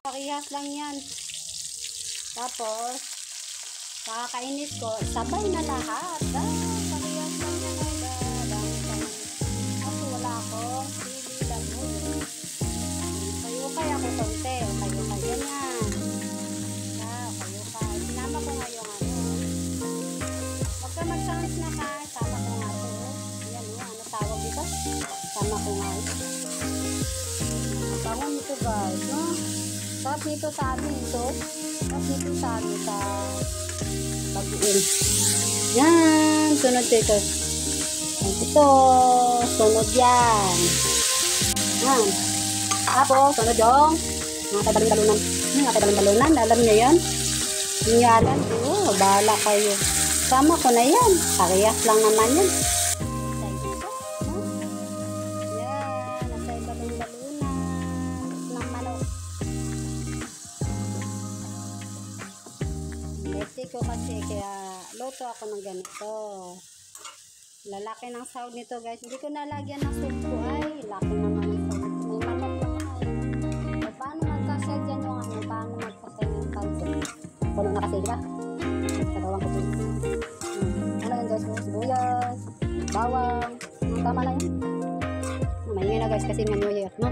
Parehas lang yan. Tapos, kakainis ko, sabay na lahat. Parehas lang yan. Kasi wala akong sili lang mo. Kayo kaya ako konti. Kayo kaya yan. Kayo kaya. Sinama ko nga yung ano. Huwag ka mag-sounds na ka. Sama ko nga to. Yan o. Ano tawag dito? Sama ko nga. Bangon nito guys. No? Tapos nito sa amin ito. Tapos nito sa amin sa baguin. Yan. Sunod dito. Ito. Sunod yan. Yan. Tapos sunod yung mga tabalong-balunan. Mga tabalong-balunan. Alam nyo yan? Hindi nyo alam. Oh, bahala kayo. Sama ko na yan. Parehas lang naman yan. Ko kasi kaya loto ako ng ganito. Lalaki ng sahod nito guys. Hindi ko nalagyan ng supo ay laki naman ng sahod. May manok naman. So, paano magkasya dyan yung ano? Paano magkasya yung kalso? Puno na kasi diba? Sa bawang ko dito. Ano yun guys? Sibuyas, bawang. Tama na yun. Maingay na guys kasi nga New Year, no?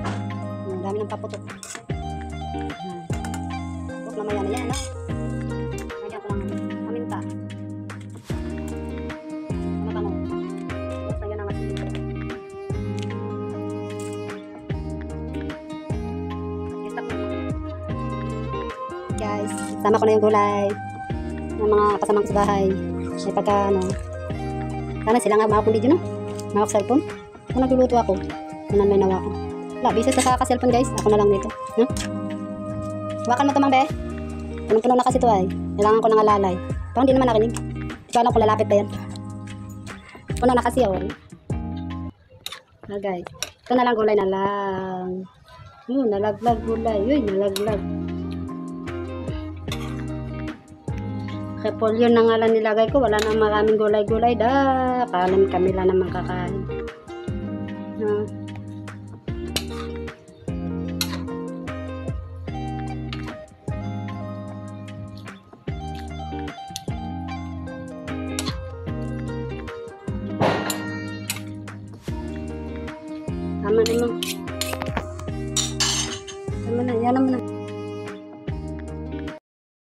Ang dami ng paputok. Huwag na maya na yan, no? Guys, sama ko na yung gulay ng mga kasamang sa bahay. Ay pagka ano, sana sila nga mahawak ng video, no? Mahawak cellphone. Kung nagluluto ako, nanan may nawa ko. Wala, bisis na sa cellphone guys. Ako na lang nito, no? Hawakan mo ito mang be. Punong-puno na kasi ito ay. Kailangan ko ng alalay. Parang hindi naman nakinig. Hindi ko alam kung lalapit pa yan. Puno na kasi oh. Guys, ito na lang gulay na lang. Nalaglag gulay. Uy, nalaglag. Repolyo na nga lang nilagay ko. Wala na maraming gulay-gulay. Kalam kami lang naman kakain. Tama naman. Tama na. Yan naman na.